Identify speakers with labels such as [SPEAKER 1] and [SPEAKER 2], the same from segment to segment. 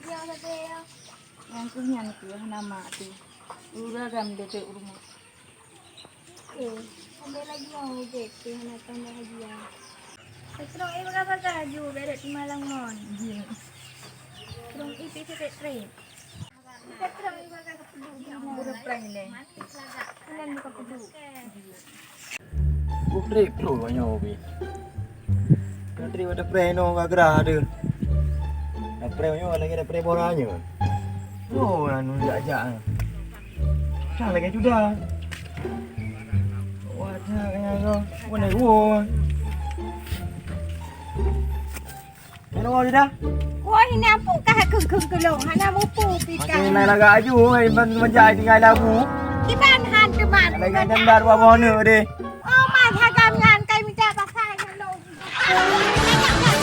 [SPEAKER 1] dia ada ya.
[SPEAKER 2] Yang kunyan tu nama tu. Uragam dekat rumah.
[SPEAKER 1] Ada lagi mau bete nak tambah lagi ya. Terus ini berapa baju beres di Malang Mon. Terus itu kita trade. Kita terus ini berapa kepedu.
[SPEAKER 2] Udah pernah ni.
[SPEAKER 1] Kalian buka kepedu.
[SPEAKER 3] Putri pro banyak obi. Putri ada preno gagra ada. Ada preno lagi ada pre boranya. Oh, anu ajak. Sang lagi sudah. Wah, kaya ko. Wala ko. Ano mo dida?
[SPEAKER 1] Wah ini apa kah kelong. Hana mau pu
[SPEAKER 3] Makin laga aju, menjadi dengan lagu.
[SPEAKER 1] Di ban teman.
[SPEAKER 3] Lagi jandar wa mono de.
[SPEAKER 1] Oh man hagam ngan kai minta pasai kelong.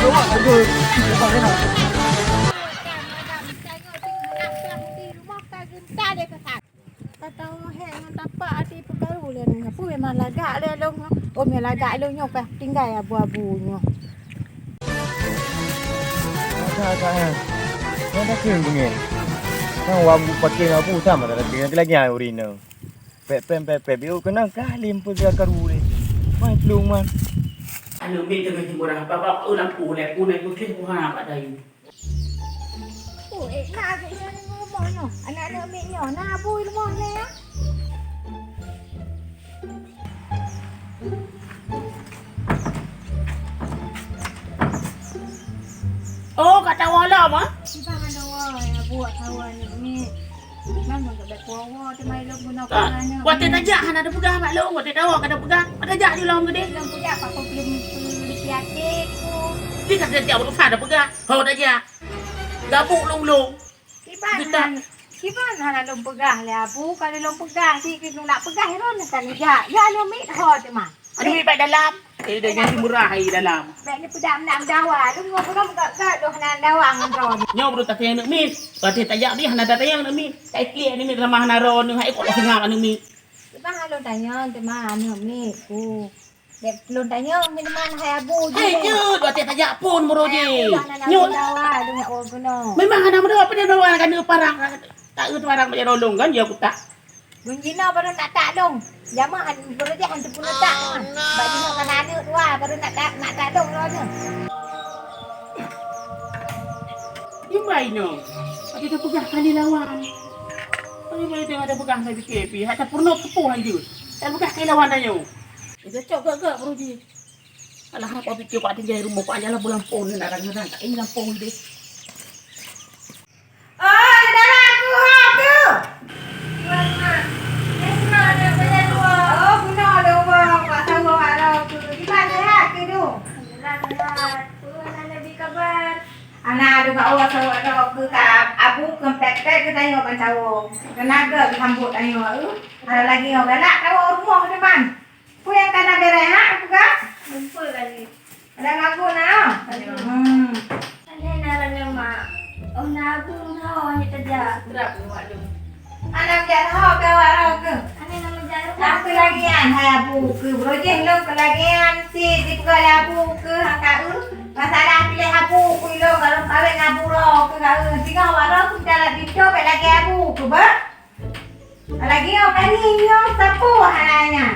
[SPEAKER 3] Lupa aku. Lupa kena.
[SPEAKER 1] Tahu hang tapak ati perkara le apa memang lagak le long. Oh memang lagak long nyok tinggal abu-abunya.
[SPEAKER 3] Kaya. Ada kira bunyi. Nang wa bu pakai abu sama dah lagi ai urina. Pe biu kena kalim pu dia karure. Mai plung man.
[SPEAKER 4] Ano min dengan timur apa ulang pule putih buah apa dah.
[SPEAKER 1] Oh nak ke ni ngomongnya. Anak-anak miknya nak abu rumah le ya.
[SPEAKER 4] Oh kata wala mah.
[SPEAKER 1] Kita ada wah buat kawan ni. Mana tak kuawa tu mai lo guna kananya.
[SPEAKER 4] Wate tajak han ada pegang mak lo, wate tahu kada pegang. Ada jak di long gede.
[SPEAKER 1] Belum punya apa kau belum dipiatik ku.
[SPEAKER 4] Dia kata dia belum ada pegang. Hau tajak. Gabuk long.
[SPEAKER 1] Kiban hana lom pegah le abu kalau lom pegah si kita nak pegah ron kan ya. Ya lo mit ho tu mah.
[SPEAKER 4] Ada mi pai dalam. Dia yang murah hai dalam.
[SPEAKER 1] Baik ni pedam nak dawa. Lu ngomong gak doh nan dawa ngon.
[SPEAKER 4] Nyo bro tak yang nak mi. Wate tajak dia han ada yang nak mi. Kai clear ni mi ramah naron ni hai kok sengak ni mi.
[SPEAKER 1] Kiban halo tanya tu mah anu mit ku. Dek belum tanya minuman hai abu je.
[SPEAKER 4] Hei je, wate tajak pun bro je.
[SPEAKER 1] Nyo dawa lu nak oh guna.
[SPEAKER 4] Memang ada bro apa dia dawan kan parang. Tak ut parang macam rolong kan dia aku tak.
[SPEAKER 1] Bunjina baru nak tak dong. Jamaah baru dia hantu pun tak. Bagi nak kena ada tu baru nak tak dong lo ni.
[SPEAKER 4] Gimana no? Ada tu pegang kali lawan. Kali boleh tengok ada pegang saya BKP. Hatta purno kepuh aja. Dan pegang kali lawan tanya. Dia cok gak bro ji. Alah apa fikir pak tinggal rumah pak jalan bulan pon nak kadang-kadang tak ini lampau dia.
[SPEAKER 1] Oh, dah aku ha tu. Oh, guna ada orang. Pak tahu ada tu. Di mana ha tu? Alhamdulillah. Puan lebih kabar. Anak ada kat orang tahu ada ke kat abu kempek-kempek ke tanya orang tahu. Tenaga sambut tanya. Ada lagi orang galak tahu rumah depan. Puan yang kena berai ha aku ke? Lupa kali. Ada lagu nak? Ada naranya mak. Oh nabu hanya kerja.
[SPEAKER 4] Berapa mak tu?
[SPEAKER 1] Anak jatuh ke warau ke?
[SPEAKER 4] Ane nama jarum.
[SPEAKER 1] Nak kelagian hai abu ke? Brojeh lo kelagian si dipukul abu ke? Kau masalah pilih abu ke lo kalau kawin abu lo ke kau tiga warau tu jalan bido lagi abu ke ber? Lagi orang ni yo sapu halanya.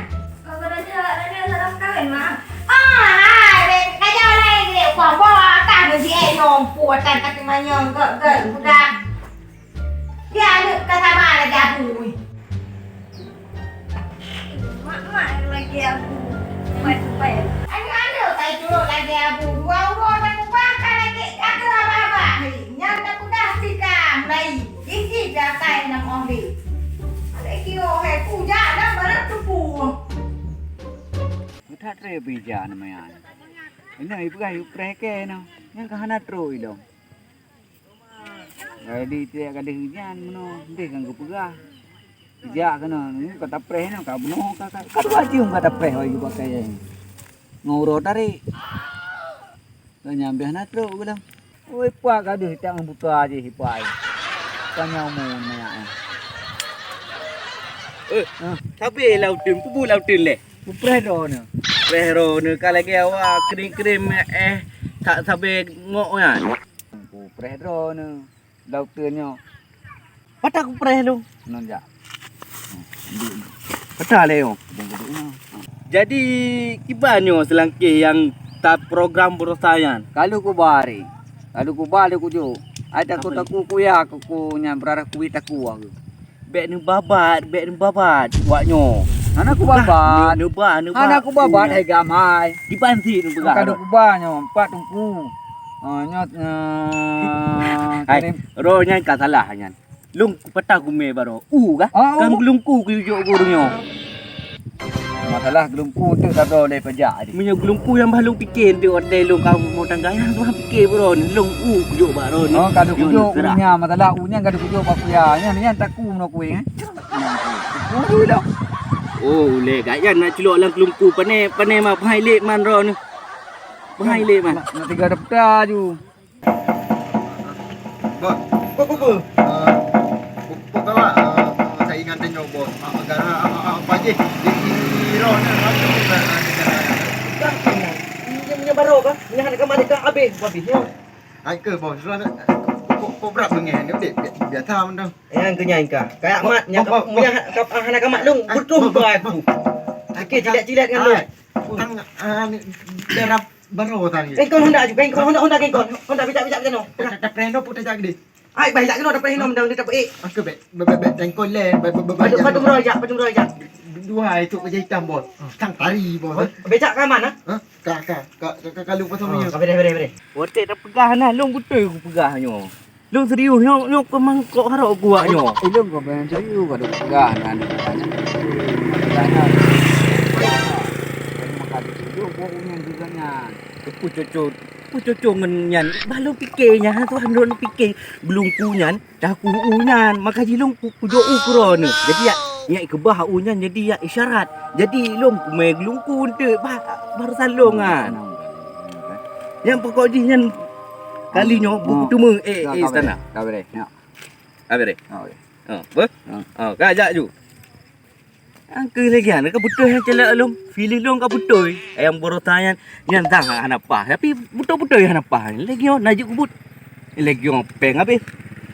[SPEAKER 1] Kau kerja ada orang kawin mah? Hai, kaya lain dia bawa tak ada dia nyom puatan kata manyong gak budak. Dia ada kata mana dia abu. Mak lagi abu. Pai. Ada tai dulu lagi abu. Dua orang dan bakal lagi ada apa-apa. Nyam tak udah sikam lagi. Isi jatai nang onde. Ada kio he puja dah barang tupu.
[SPEAKER 3] Thắt rê bây giờ này mày à. Ini ibu kayu preke no. Yang kahana tro ilong. Gaya di tiap kali hujan no. Deh kan kupuga. Ja kana ni kata preh no ka buno ka ka cium kata preh oi ibu pakai. Ngoro tari. Lo nyambe hana tro ulang. Oi pa ka di tiang buta aja hipai. Kanya mun mày à.
[SPEAKER 4] Tapi lautin kubu lautin le.
[SPEAKER 3] Preh do no. Pero ni kalau kita krim-krim tak sampai ngok kan. Ku preh ro ni. doktornya
[SPEAKER 4] Patah aku preh lu.
[SPEAKER 3] nonjak.
[SPEAKER 4] Patah leo. Jadi kibanyo selangkih yang tak program perusahaan.
[SPEAKER 3] Kalau ku balik ku jo. Ada ku tak ku ya ku nyambrara ku aku.
[SPEAKER 4] Bek ni babat waknyo.
[SPEAKER 3] Anak ku babat. Anak ku babat hai gamai.
[SPEAKER 4] Dibanti nu begah.
[SPEAKER 3] Kalau ku banyo empat tungku. Nyot
[SPEAKER 4] Hai, ronya ka salah nyan. Lung patah ku me baro. Kah?
[SPEAKER 3] Oh.
[SPEAKER 4] Kan lung ku yo gurunyo.
[SPEAKER 3] Masalah belum ku tu tak tahu dari pajak ni.
[SPEAKER 4] Punya lung ku yang balung pikir dia hotel lung kau mau tangganya tu pikir bro ni lung yo baro ni.
[SPEAKER 3] Oh, kalau ku jo unya masalah unya kalau ku jo pak ya. Nya tak ku no ku eh. Ku dah.
[SPEAKER 4] Oh, le gayan nak celok lang lung ku pane mah phai lek man ro ni. Phai lek man.
[SPEAKER 3] Nak 3 daftar ju.
[SPEAKER 5] Bos, bawa saya ingat tengok bos. Agar apa je di rona
[SPEAKER 4] Punya baro kah? Punya anak kamar dekat habis habisnya.
[SPEAKER 5] ai ke bos rona kok berat bengen ni dek biasa man dah.
[SPEAKER 4] Yang kenyangka. Kayak mat yang punya anak kamar lung butuh aku. Okey cilat-cilat dengan lu.
[SPEAKER 5] Tang daerah baro tang ni.
[SPEAKER 4] Kau Honda juga, kau Honda kau. Honda bijak no.
[SPEAKER 5] Tak preno pun tak jadi.
[SPEAKER 4] Ai baik tak kena dapat hinom dah dapat
[SPEAKER 5] Aku bet tengkol le.
[SPEAKER 4] Padu merojak.
[SPEAKER 5] Dua itu kerja hitam bos. Tang tari bos.
[SPEAKER 4] Becak ke mana?
[SPEAKER 5] Ha? Kalau pasal ni.
[SPEAKER 4] Bere. Otek dah pegah nah, long betul aku pegahnya. Long serius nyok kemang kok harap kuatnya.
[SPEAKER 3] Ilmu kau ben serius kau dah pegang kan. Tanya. Maka tu kau unya juga nya.
[SPEAKER 4] Pucocok ngenyan. Balu fikirnya tu handon fikir belum kunyan dah ku unyan maka jilong pujo ukuron. Jadi ya kebah unyan jadi ya isyarat. Jadi long meglung ku untuk baru salongan. Yang pokok dinyan kalinya buku tuma sana.
[SPEAKER 3] Kau beri. Ya.
[SPEAKER 4] Abere.
[SPEAKER 3] Oh.
[SPEAKER 4] Ber? Kajak ju. Angke lagi anak ka betul yang celak long. Pilih long ka betul. Yang borotayan yang tang anak apa. Tapi betul-betul yang apa. Lagi yo najuk kubut. Lagi yo peng habis.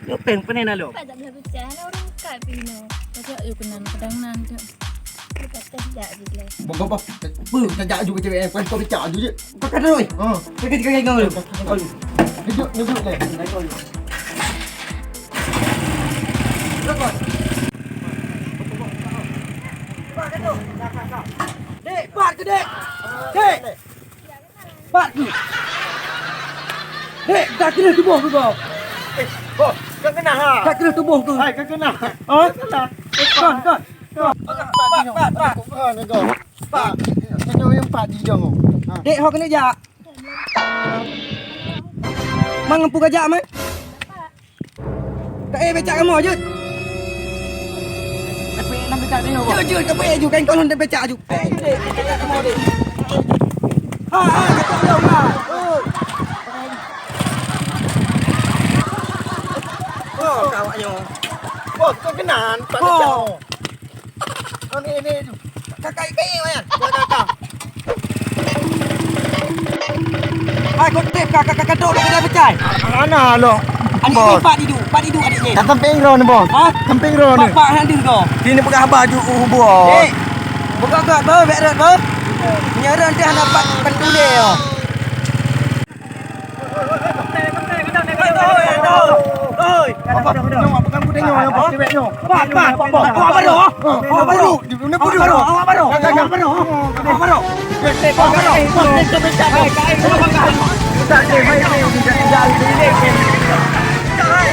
[SPEAKER 4] Yo peng panen lo.
[SPEAKER 2] Pak tak boleh pecah orang kat pino. Macam you kenan kadang nan je. Kita tidak gitu.
[SPEAKER 5] Bos. Tajak juga cewek kan kau bicara je.
[SPEAKER 4] Kau kata oi. Kau kau
[SPEAKER 5] Duduk le.
[SPEAKER 4] Dek, pat ke dek? Dek. Pat ke? Dek, tak kena tubuh tu kau.
[SPEAKER 5] Bos, kau kena ha.
[SPEAKER 4] Tak kena tubuh tu.
[SPEAKER 5] Hai, kau kena.
[SPEAKER 4] Oh,
[SPEAKER 5] Kena.
[SPEAKER 4] kon.
[SPEAKER 5] Pak. Kau ni kau. Pak. Kau yang pak di jong. Ha.
[SPEAKER 4] Dek, hok kena jak. Mang empu kajak man? Tak becak kamu je. Tapi nak becak ni kau. Je, tapi ju kan kau nak becak ju. Dek, becak kamu dek. Ha, kau tahu lah.
[SPEAKER 5] Oh, kawaknya. Bos, kau kena. Pak jauh. Oh, ni. Kakak kan. Kakak.
[SPEAKER 4] Hai, kau tip kakak dok nak becak.
[SPEAKER 5] Mana lo?
[SPEAKER 4] Adik
[SPEAKER 5] Bos.
[SPEAKER 4] Pak didu adik ni.
[SPEAKER 5] Tak samping ro ni bos.
[SPEAKER 4] Ha?
[SPEAKER 5] Samping ro ni.
[SPEAKER 4] Pak hang kau.
[SPEAKER 5] Sini pegang baju bos.
[SPEAKER 4] Dek. Buka kat bawah berat bawah. Nyara nanti hang dapat pendule yo. Oi,
[SPEAKER 5] Apa? Tengok bukan aku tengok yang pak ceweknya.
[SPEAKER 4] Pak, awak baru. Awak baru.
[SPEAKER 5] Ni bodoh.
[SPEAKER 4] Awak baru. Awak baru. Awak baru. Pak baru. Bos ni kebecak. Hai,
[SPEAKER 5] Tak ada mai tinggal sini.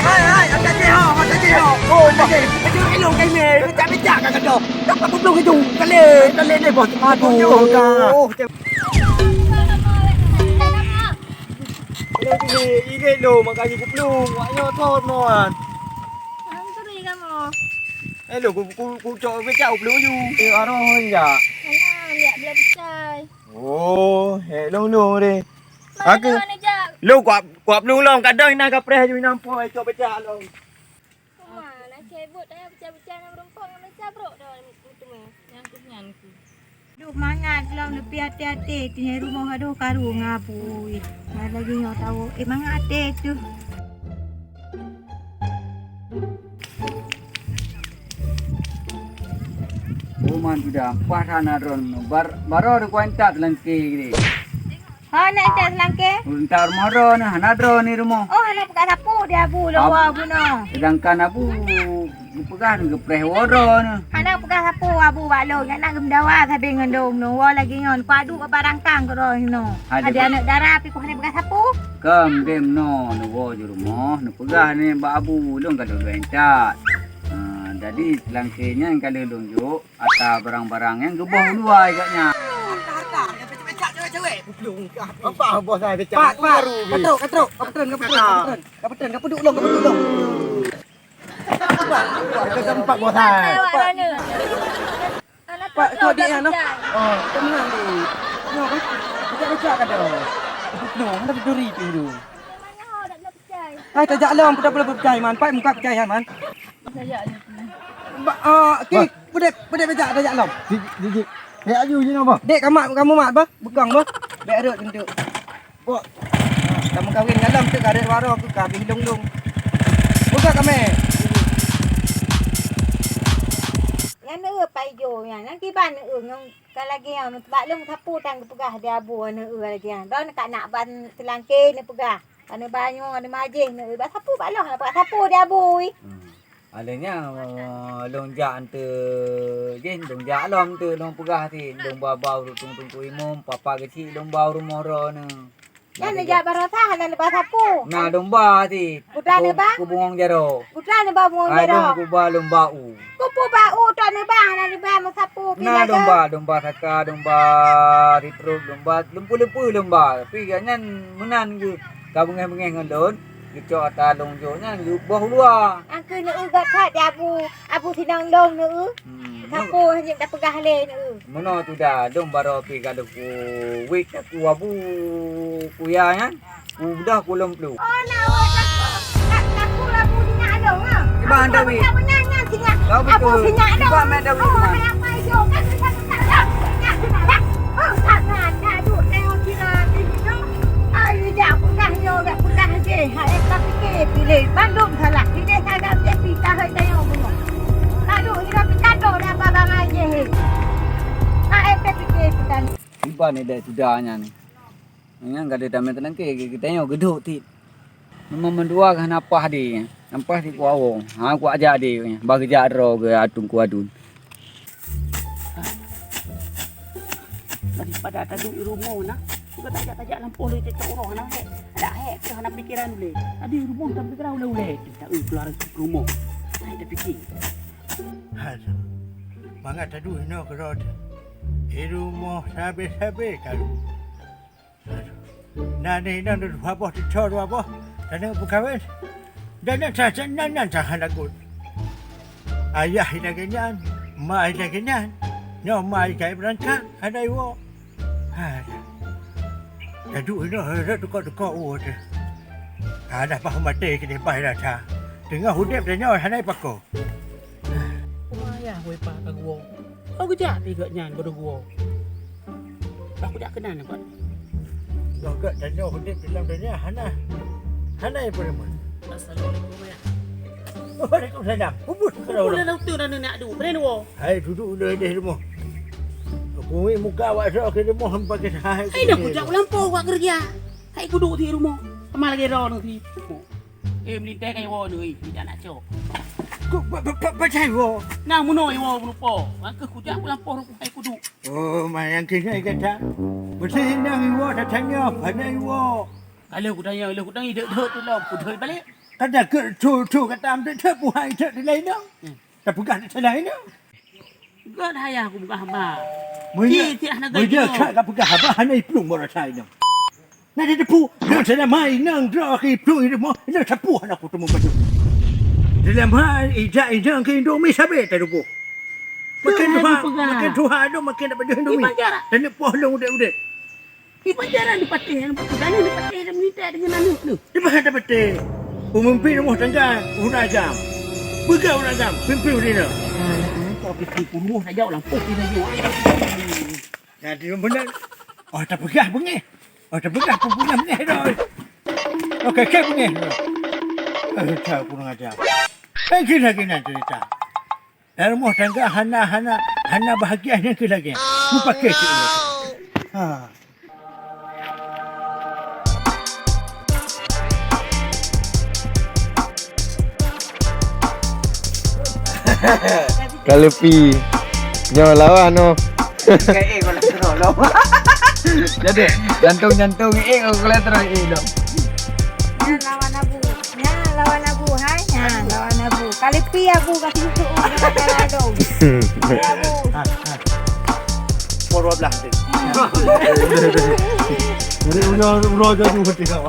[SPEAKER 4] Hai, ada dia. Oh, okey. Itu ilmu kami. Becak kat kado. Tak apa belum itu. Kali ni bos. Aduh.
[SPEAKER 5] Ini lo makanya ku pelung. Waknya tot mon.
[SPEAKER 2] Anturi kamu.
[SPEAKER 5] Lo ku cok becak pelung ju. Aroh ya.
[SPEAKER 2] Alah, lihat boleh pecah.
[SPEAKER 5] Oh, long deh.
[SPEAKER 2] Aku ni jak.
[SPEAKER 5] Lo kuat pelung long kadang nak kapres ju nampak cok becak long.
[SPEAKER 2] Mana kebut dah pecah-pecah nak berumpang dengan pecah bro dah itu meh. Yang kunyanku.
[SPEAKER 1] Duh mangat long lebih hati-hati di rumah aduh karu ngapui. Lagi nyo tahu mangat tu.
[SPEAKER 3] Uman sudah pasana ron baro de kuantat langke gini.
[SPEAKER 1] Ha nak entas langke.
[SPEAKER 3] Untar moro na hanadro ni rumo.
[SPEAKER 1] Oh anak buka sapu dia abu lawa abu no.
[SPEAKER 3] Sedangkan abu pegan gepreh woro na.
[SPEAKER 1] Anak buka sapu abu balo yang nak gemdawa sabe ngendong no wa lagi ngon padu ke barangkang ke roh no. Ada anak darah pi ko buka sapu.
[SPEAKER 3] Kam dem no wo ju rumo no pegan ni ba abu long ka do encat. Jadi langkenya yang kali lunjuk atau barang-barang yang gebong luar agaknya.
[SPEAKER 5] Apa bos saya becak baru.
[SPEAKER 3] Katruk. Kapten duduk long.
[SPEAKER 5] Kita tempat bos saya.
[SPEAKER 2] Lewat mana?
[SPEAKER 6] Pak, tu adik yang noh. Oh, tenang ni. No, becak kan dah. No, hendak berduri tu.
[SPEAKER 2] Mana awak nak bela pecai?
[SPEAKER 6] Hai, tak jalan pun tak boleh percaya man. Pak muka percaya man.
[SPEAKER 2] Saya je.
[SPEAKER 6] Okey, budak becak tak jalan.
[SPEAKER 5] Dik. Hei aju je apa?
[SPEAKER 6] Dek kamu mak bah, bekang bah. Dek arut bentuk. Pok. Kamu kahwin dalam tu garet waro aku kahwin dong. Buka kami.
[SPEAKER 1] Yang ne pai jo yang nak kiban ne ngong kalagi yang bak lung sapu tang pegah dia abu ne lagi yang. Don kak nak ban selangke ne pegah. Ane banyu ane majih ne bak sapu bak loh bak sapu dia abu.
[SPEAKER 3] Adanya lonjak ante jen lonjak lom tu long pegah ti long babau tung imum papa kecil long bau rumoro ne.
[SPEAKER 1] Yang ne jak barotah ne bak sapu.
[SPEAKER 3] Na domba ti.
[SPEAKER 1] Putra ne ba?
[SPEAKER 3] Kubungong jaro.
[SPEAKER 1] Putra ne ba mo
[SPEAKER 3] Ai
[SPEAKER 1] jero.
[SPEAKER 3] kuba lomba u.
[SPEAKER 1] Kupu bau ta ne ba ne ba mo sapu
[SPEAKER 3] Na domba saka domba ritruk domba lempu lomba. Tapi ganyan menan ke kabungeng ngendon. Gitu ata longjonya yu boh luar.
[SPEAKER 1] Angke ne ugat khat dia abu tinang long ne sapu hanya dak pegah le ne.
[SPEAKER 3] Mono tu dah dong baro pi gaduh ku wik ku abu kuya kan. Udah ku lemplu.
[SPEAKER 1] Oh na wa sapu abu tinang long ah.
[SPEAKER 3] Iba anda wi.
[SPEAKER 1] Benarnya singa.
[SPEAKER 3] Kau
[SPEAKER 1] Abu
[SPEAKER 3] betul.
[SPEAKER 1] singa dong.
[SPEAKER 3] Iba main dah wi.
[SPEAKER 1] Oh yang mai jo kan tak. Oh tak nak duk tengok kira gitu. Ayo dah pegah yo dah pegah je. Hai tak fikir pilih Bandung salah. Dia sagam je pita hai tengok semua. Aduh, kita pita dah babang aje. Hai tak fikir pita.
[SPEAKER 3] Iba ni dah sudahnya ni. Yang gade tamen tenang ke kita tengok geduk ti. Memang mendua kan apa dia. Nampak di kuawong. Ha ku ajak dia. Bagi jadro ke atung ku adun.
[SPEAKER 4] Daripada ada di rumah nak. Juga tajak lampu le cecok orang nak. Ada hek ke nak pikiran le. Ada rumah tak pikiran ule. Tak keluar rumah. Saya dah fikir.
[SPEAKER 5] Aduh. Mangat aduh no kerod. Rumah sabe kalau. Nani nang apa dicor apa. Dan bukan dan nan sahan aku. Ayah ina ganyan, mak ina ganyan. No mai kai berangkat ada iwo. Aduh no dekat oh tu. Ada apa mati ke depan dah ta. Dengar hudip dia nyo hanai pako.
[SPEAKER 4] Ayah we pa ka guo. Aku jak tiga nyan bodo guo. Aku jak kenal nak.
[SPEAKER 5] Gak dan nyo hudip dalam dunia hanai pun mana.
[SPEAKER 4] Assalamualaikum ya.
[SPEAKER 5] Waalaikumsalam. Ubus
[SPEAKER 4] Kalau dah tu dah nak adu. Beren wo.
[SPEAKER 5] Hai duduk di rumah. Aku ni muka awak sok ke rumah hang pakai hai.
[SPEAKER 4] Hai dah kujak lampu awak kerja. Hai ku duduk di rumah. Amal lagi ro nanti. Melintai kai wo ni, tidak nak cok.
[SPEAKER 5] Kau percaya wo?
[SPEAKER 4] Nang munoi wo lupa. Maka kujak lampu aku hai ku duduk.
[SPEAKER 5] Oh, mayang kini kata. Bersih nang wo dah tanya pandai wo.
[SPEAKER 4] Kalau ku tanya, tu lah ku dah balik.
[SPEAKER 5] Kata ke tu kata ambil tu buai tu di lain dah. Tak pegang di lain dah.
[SPEAKER 4] Gak ayah aku buka hamba.
[SPEAKER 5] Mungkin tak pegang apa hanai pelung bola saya dah. Nanti depu, nak saya main nang draki pelung itu mau, nak sapu anak aku tu mau baju. Dalam hal ijak ke Indomie sabe tak depu. Makin Tuhan tu makin dapat Indomie. Dan nak pohlong udah.
[SPEAKER 4] Di pajaran di patih, dan minta dengan anu tu.
[SPEAKER 5] Di mana dapat? Pemimpin rumah tangga, uragam. Bukan uragam, pimpin dia.
[SPEAKER 4] Kau fikir rumah dah jauh lampu kita jauh.
[SPEAKER 5] Jadi benar. Oh tak pegang bunyi. Oh tak pegang pun punya bunyi dah. Okey, kek bunyi. Tak kurang ajar. lagi nak cerita. Rumah tangga hana bahagianya ke lagi. Mu pakai tu. Ha.
[SPEAKER 7] Kalepi. Nyo lawan no.
[SPEAKER 6] Kayak kolesterol lo.
[SPEAKER 3] Jadi jantung kolesterol dong.
[SPEAKER 1] Nya lawan abu. Nya lawan abu. Hai. Nya lawan abu. Kali pi abu kasih susu kena dong. Abu.
[SPEAKER 5] Por hablar. Dari udah jadi hati kau.